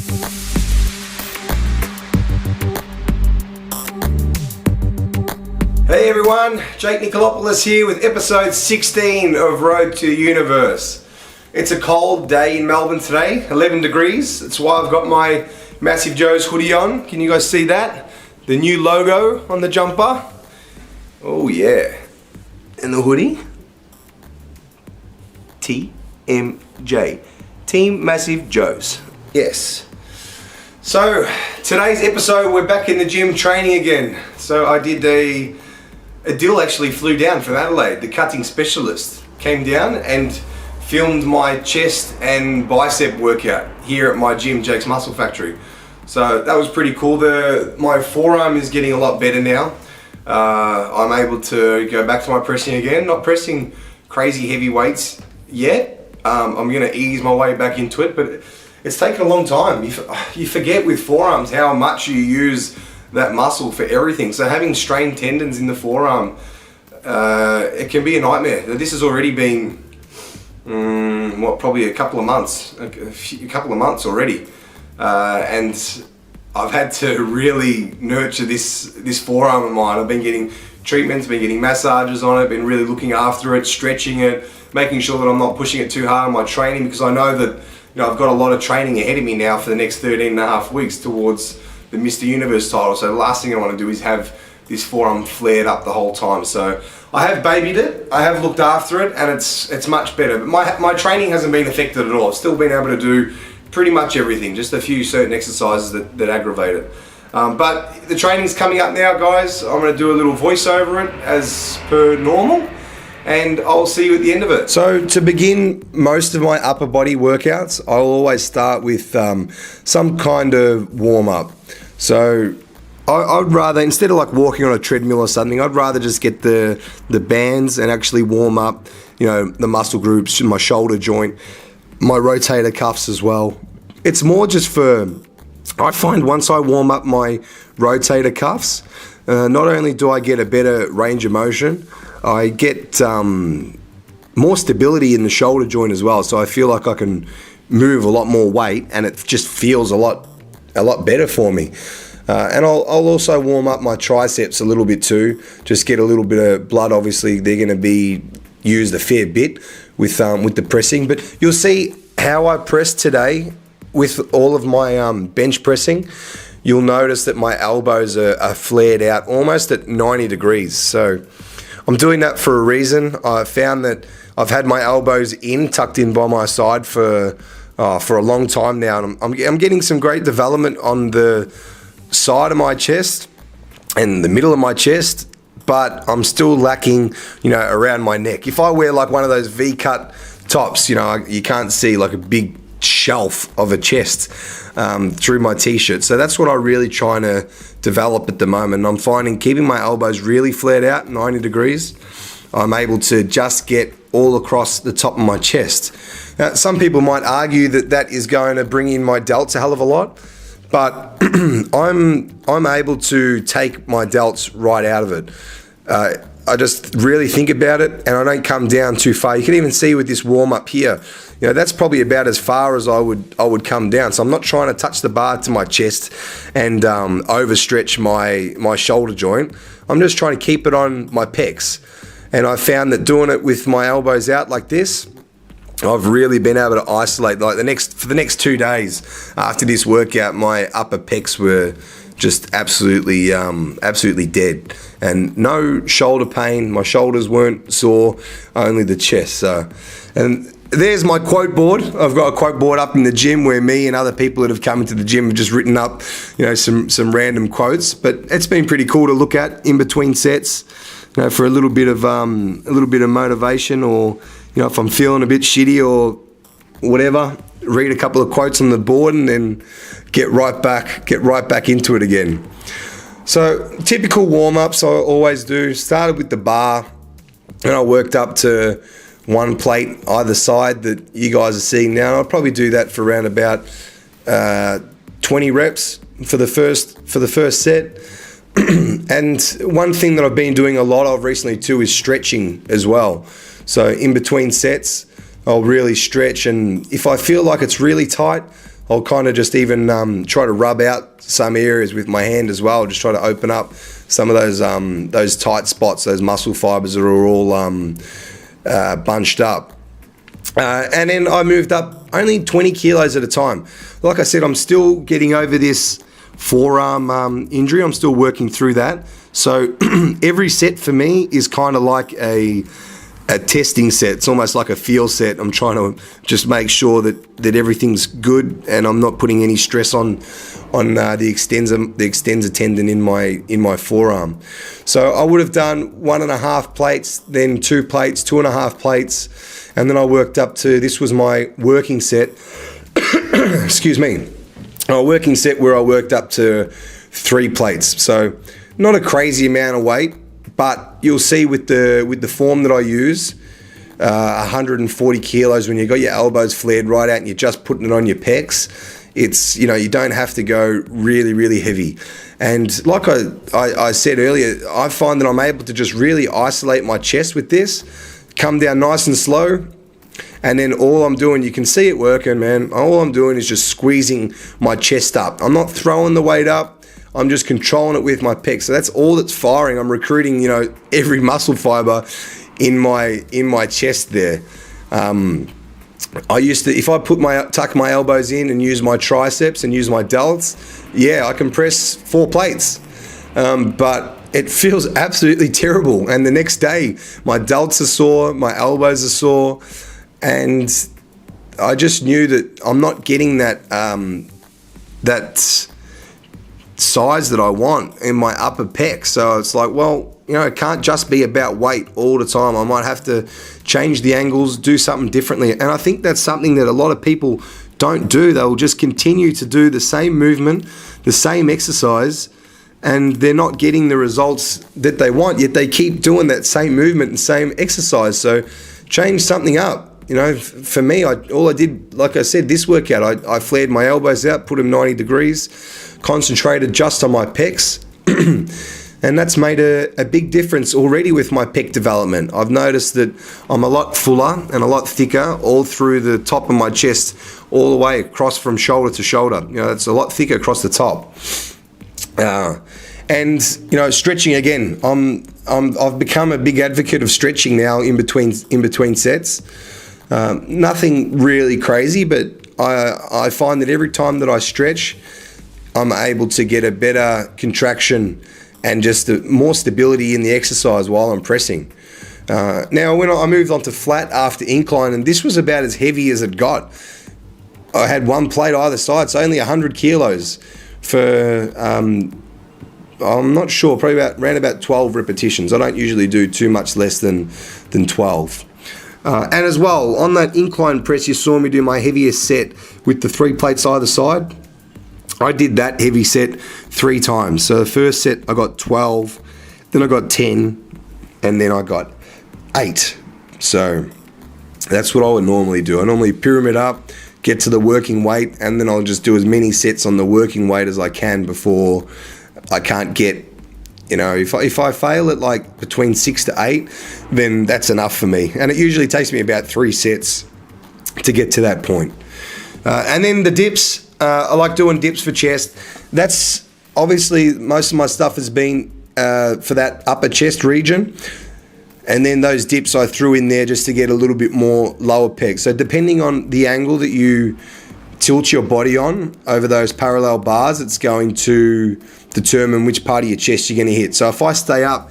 Hey everyone, Jake Nikolopoulos here with episode 16 of Road to the Universe. It's a cold day in Melbourne today, 11 degrees. That's why I've got my Massive Joe's hoodie on. Can you guys see that? The new logo on the jumper. Oh yeah. And the hoodie? TMJ. Team Massive Joe's. Yes. So, today's episode, we're back in the gym training again. So I did a deal actually flew down from Adelaide. The cutting specialist came down and filmed my chest and bicep workout here at my gym, Jake's Muscle Factory. So that was pretty cool. My forearm is getting a lot better now. I'm able to go back to my pressing again. Not pressing crazy heavy weights yet. I'm gonna ease my way back into it, but it's taken a long time. You forget with forearms how much you use that muscle for everything. So having strained tendons in the forearm, it can be a nightmare. This has already been, probably a couple of months already. And I've had to really nurture this forearm of mine. I've been getting treatments, been getting massages on it, been really looking after it, stretching it, making sure that I'm not pushing it too hard on my training, because I know that I've got a lot of training ahead of me now for the next 13 and a half weeks towards the Mr. Universe title. So the last thing I want to do is have this forearm flared up the whole time. So I have babied it, I have looked after it, and it's much better. But my training hasn't been affected at all. I've still been able to do pretty much everything, just a few certain exercises that aggravate it. But the training's coming up now, guys. I'm going to do a little voice over it as per normal, and I'll see you at the end of it. So to begin most of my upper body workouts, I'll always start with some kind of warm-up. So I'd rather, instead of like walking on a treadmill or something, I'd rather just get the bands and actually warm up, the muscle groups, my shoulder joint, my rotator cuffs as well. It's more just I find once I warm up my rotator cuffs, not only do I get a better range of motion, I get more stability in the shoulder joint as well. So I feel like I can move a lot more weight, and it just feels a lot better for me. And I'll also warm up my triceps a little bit too, just get a little bit of blood. Obviously they're going to be used a fair bit with the pressing, but you'll see how I press today with all of my bench pressing. You'll notice that my elbows are flared out almost at 90 degrees. So I'm doing that for a reason. I found that I've had my elbows tucked in by my side for a long time now, and I'm getting some great development on the side of my chest and the middle of my chest, but I'm still lacking, around my neck. If I wear like one of those V-cut tops, you can't see like a big shelf of a chest through my t-shirt. So that's what I'm really trying to develop at the moment. I'm finding keeping my elbows really flared out, 90 degrees, I'm able to just get all across the top of my chest. Now, some people might argue that is going to bring in my delts a hell of a lot, but I'm able to take my delts right out of it. I just really think about it, and I don't come down too far. You can even see with this warm up here, that's probably about as far as I would come down. So I'm not trying to touch the bar to my chest and overstretch my shoulder joint. I'm just trying to keep it on my pecs. And I found that doing it with my elbows out like this, I've really been able to isolate. Like for the next 2 days after this workout, my upper pecs were just absolutely dead, and no shoulder pain. My shoulders weren't sore, only the chest. So, and there's my quote board. I've got a quote board up in the gym where me and other people that have come into the gym have just written up, some random quotes. But it's been pretty cool to look at in between sets, for a little bit of motivation, or if I'm feeling a bit shitty or whatever, read a couple of quotes on the board and then get right back into it again. So typical warm-ups I always do, started with the bar, and I worked up to one plate either side that you guys are seeing now. I'll probably do that for around about 20 reps for the first set. And one thing that I've been doing a lot of recently too is stretching as well. So in between sets, I'll really stretch, and if I feel like it's really tight, I'll kind of just even try to rub out some areas with my hand as well, just try to open up some of those tight spots, those muscle fibers that are all bunched up. And then I moved up only 20 kilos at a time. Like I said, I'm still getting over this forearm injury. I'm still working through that. So every set for me is kind of like a testing set. It's almost like a feel set. I'm trying to just make sure that everything's good and I'm not putting any stress on the extensor tendon in my forearm. So I would have done 1.5 plates, then 2 plates, 2.5 plates, and then I worked up to, this was my working set. Excuse me. A working set where I worked up to 3 plates. So not a crazy amount of weight, but you'll see with the form that I use, 140 kilos when you got your elbows flared right out and you're just putting it on your pecs, it's, you know, you don't have to go really, really heavy. And like I said earlier, I find that I'm able to just really isolate my chest with this, come down nice and slow, and then all I'm doing, you can see it working, man. All I'm doing is just squeezing my chest up. I'm not throwing the weight up. I'm just controlling it with my pecs. So that's all that's firing. I'm recruiting, you know, every muscle fiber in my chest there. I used to, if I tuck my elbows in and use my triceps and use my delts, yeah, I can press 4 plates. But it feels absolutely terrible. And the next day, my delts are sore, my elbows are sore, and I just knew that I'm not getting that size that I want in my upper pec. So it's like, well, you know, it can't just be about weight all the time. I might have to change the angles, do something differently. And I think that's something that a lot of people don't do. They'll just continue to do the same movement, the same exercise, and they're not getting the results that they want, yet they keep doing that same movement and same exercise. So change something up. You know, for me, all I did, like I said, this workout, I flared my elbows out, put them 90 degrees, concentrated just on my pecs, and that's made a big difference already with my pec development. I've noticed that I'm a lot fuller and a lot thicker all through the top of my chest, all the way across from shoulder to shoulder. You know, it's a lot thicker across the top. And you know, stretching again. I've become a big advocate of stretching now in between sets. Nothing really crazy, but I find that every time that I stretch, I'm able to get a better contraction and just more stability in the exercise while I'm pressing. Now, when I moved on to flat after incline, and this was about as heavy as it got. I had 1 plate either side, so only 100 kilos for, I'm not sure, probably around about 12 repetitions. I don't usually do too much less than 12. And as well, on that incline press, you saw me do my heaviest set with the 3 plates either side. I did that heavy set 3 times. So the first set I got 12, then I got 10, and then I got 8. So that's what I would normally do. I normally pyramid up, get to the working weight, and then I'll just do as many sets on the working weight as I can before I can't get, you know, if I fail at like between 6 to 8, then that's enough for me. And it usually takes me about 3 sets to get to that point. And then the dips, I like doing dips for chest. That's obviously most of my stuff has been for that upper chest region. And then those dips I threw in there just to get a little bit more lower pec. So depending on the angle that you tilt your body on over those parallel bars, it's going to determine which part of your chest you're going to hit. So if I stay up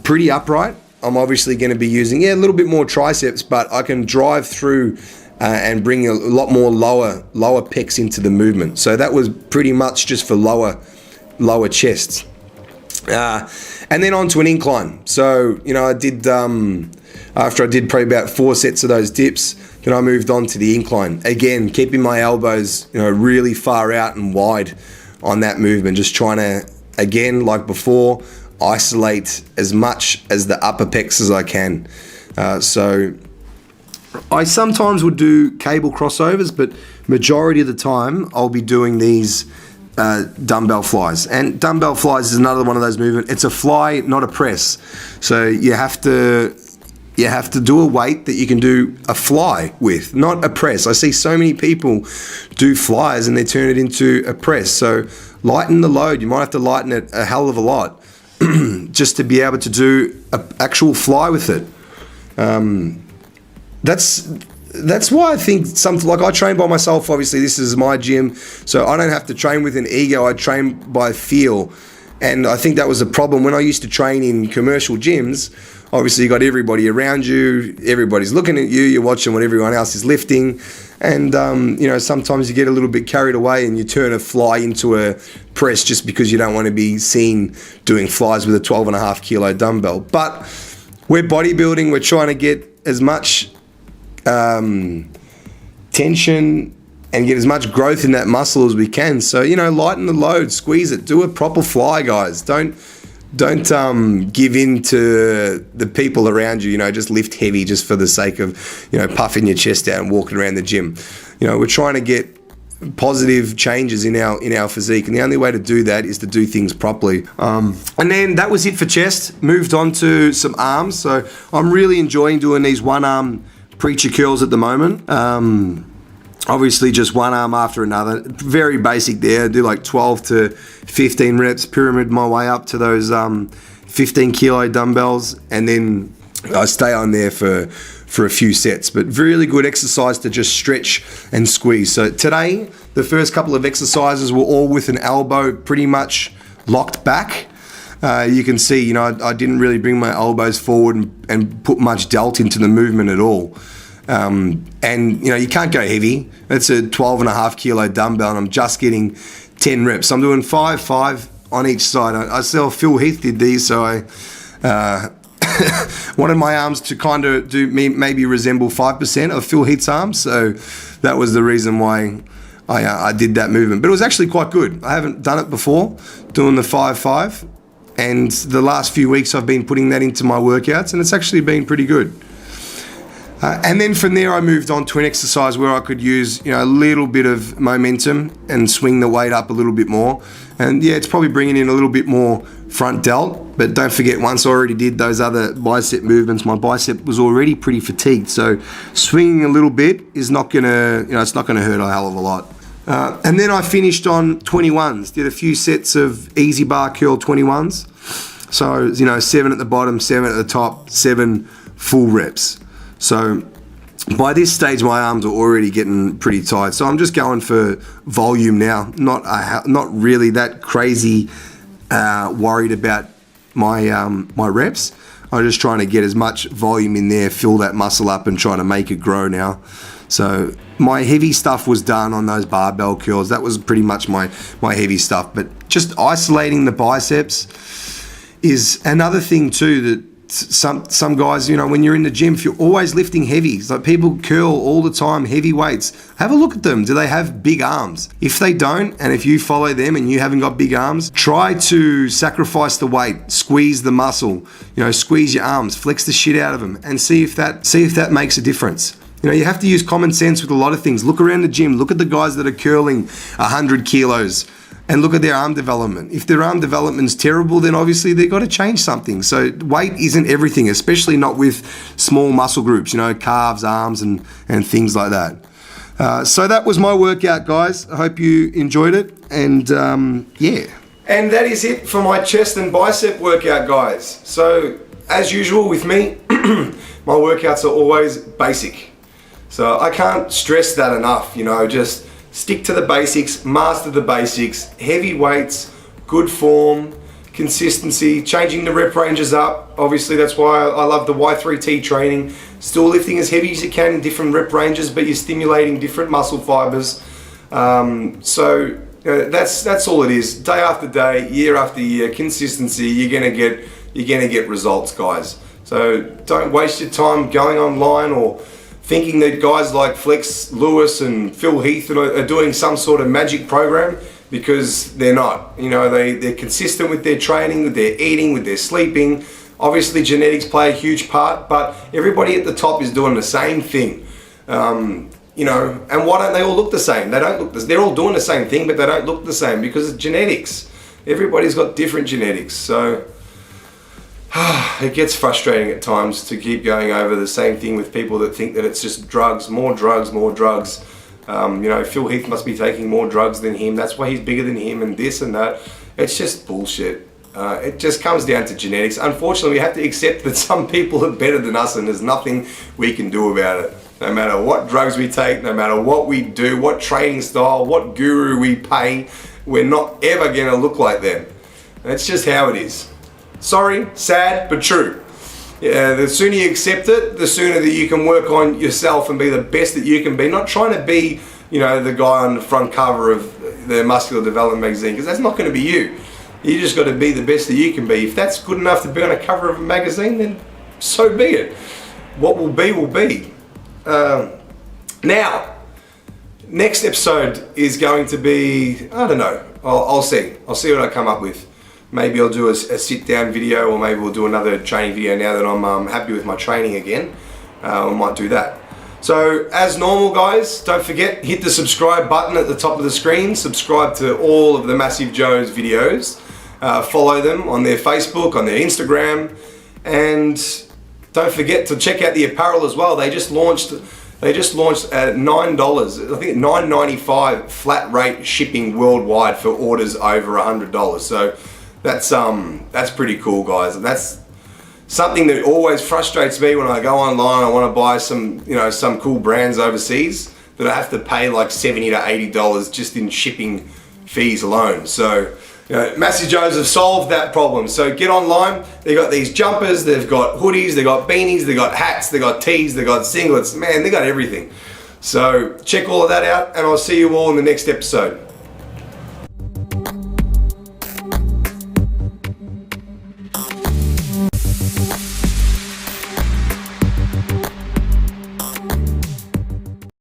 pretty upright, I'm obviously going to be using a little bit more triceps, but I can drive through and bring a lot more lower pecs into the movement. So that was pretty much just for lower chests. And then on to an incline. So, you know, I did, after I did probably about 4 sets of those dips, then I moved on to the incline. Again, keeping my elbows, you know, really far out and wide on that movement. Just trying to, again, like before, isolate as much as the upper pecs as I can. So I sometimes would do cable crossovers, but majority of the time I'll be doing these dumbbell flies. And dumbbell flies is another one of those movements. It's a fly, not a press. So you have to you have to do a weight that you can do a fly with, not a press. I see so many people do flies and they turn it into a press. So lighten the load. You might have to lighten it a hell of a lot just to be able to do an actual fly with it. That's why I think something like I train by myself. Obviously, this is my gym, so I don't have to train with an ego. I train by feel. And I think that was a problem when I used to train in commercial gyms. Obviously, you got everybody around you, everybody's looking at you, you're watching what everyone else is lifting. And, sometimes you get a little bit carried away and you turn a fly into a press just because you don't want to be seen doing flies with a 12.5 kilo dumbbell. But we're bodybuilding, we're trying to get as much tension and get as much growth in that muscle as we can. So, lighten the load, squeeze it, do a proper fly, guys. Don't give in to the people around you, just lift heavy just for the sake of, puffing your chest out and walking around the gym. We're trying to get positive changes in our physique, and the only way to do that is to do things properly. And then that was it for chest. Moved on to some arms. So I'm really enjoying doing these one arm preacher curls at the moment. Obviously just one arm after another, very basic there. I do like 12 to 15 reps, pyramid my way up to those 15 kilo dumbbells, and then I stay on there for a few sets. But really good exercise to just stretch and squeeze. So today, the first couple of exercises were all with an elbow pretty much locked back. You can see, I didn't really bring my elbows forward and put much delt into the movement at all. And you can't go heavy. It's a 12.5 kilo dumbbell and I'm just getting 10 reps. I'm doing 5 on each side. I saw Phil Heath did these, so I wanted my arms to kind of maybe resemble 5% of Phil Heath's arms. So that was the reason why I did that movement. But it was actually quite good. I haven't done it before, doing the 5. And the last few weeks I've been putting that into my workouts and it's actually been pretty good. And then from there I moved on to an exercise where I could use a little bit of momentum and swing the weight up a little bit more. And yeah, it's probably bringing in a little bit more front delt, but don't forget, once I already did those other bicep movements, my bicep was already pretty fatigued. So swinging a little bit is not gonna, it's not gonna hurt a hell of a lot. And then I finished on 21s, did a few sets of easy bar curl 21s. So, 7 at the bottom, 7 at the top, 7 full reps. So by this stage, my arms are already getting pretty tight. So I'm just going for volume now. Not really that crazy worried about my reps. I'm just trying to get as much volume in there, fill that muscle up and trying to make it grow now. So my heavy stuff was done on those barbell curls. That was pretty much my heavy stuff. But just isolating the biceps is another thing too that some guys, when you're in the gym, if you're always lifting heavies, like people curl all the time, heavy weights, have a look at them. Do they have big arms? If they don't, and if you follow them and you haven't got big arms, try to sacrifice the weight, squeeze the muscle, squeeze your arms, flex the shit out of them and see if that makes a difference. You have to use common sense with a lot of things. Look around the gym, look at the guys that are curling 100 kilos and look at their arm development. If their arm development's terrible, then obviously they've got to change something. So weight isn't everything, especially not with small muscle groups, calves, arms, and things like that. So that was my workout, guys. I hope you enjoyed it. And yeah. And that is it for my chest and bicep workout, guys. So as usual with me, my workouts are always basic. So I can't stress that enough, just stick to the basics, master the basics, heavy weights, good form, consistency, changing the rep ranges up. Obviously that's why I love the Y3T training. Still lifting as heavy as you can in different rep ranges, but you're stimulating different muscle fibers. So that's all it is. Day after day, year after year, consistency, you're gonna get results, guys. So don't waste your time going online or thinking that guys like Flex Lewis and Phil Heath are doing some sort of magic program, because they're not. They're consistent with their training, with their eating, with their sleeping. Obviously genetics play a huge part, but everybody at the top is doing the same thing. And why don't they all look the same? They don't look they're all doing the same thing, but they don't look the same because of genetics. Everybody's got different genetics. So it gets frustrating at times to keep going over the same thing with people that think that it's just drugs, more drugs, more drugs. You know, Phil Heath must be taking more drugs than him. That's why he's bigger than him and this and that. It's just bullshit. It just comes down to genetics. Unfortunately, we have to accept that some people are better than us and there's nothing we can do about it. No matter what drugs we take, no matter what we do, what training style, what guru we pay, we're not ever gonna look like them. That's just how it is. Sorry, sad, but true. Yeah, the sooner you accept it, the sooner that you can work on yourself and be the best that you can be. Not trying to be, you know, the guy on the front cover of the Muscular Development magazine, because that's not going to be you. You just got to be the best that you can be. If that's good enough to be on a cover of a magazine, then so be it. What will be, will be. Now, next episode is going to be, I don't know, I'll see. I'll see what I come up with. Maybe I'll do a sit-down video, or maybe we'll do another training video now that I'm happy with my training again. I might do that. So, as normal, guys, don't forget, hit the subscribe button at the top of the screen. Subscribe to all of the Massive Joe's videos. Follow them on their Facebook, on their Instagram, and don't forget to check out the apparel as well. They just launched at $9, I think $9.95 flat rate shipping worldwide for orders over $100. So that's pretty cool, guys. And that's something that always frustrates me when I go online. I want to buy some cool brands overseas, that I have to pay like $70 to $80 just in shipping fees alone. So, you know, Massive Joe's have solved that problem. So get online. They got these jumpers, they've got hoodies, they got beanies, they got hats, they got tees, they got singlets. Man, they got everything. So check all of that out, and I'll see you all in the next episode.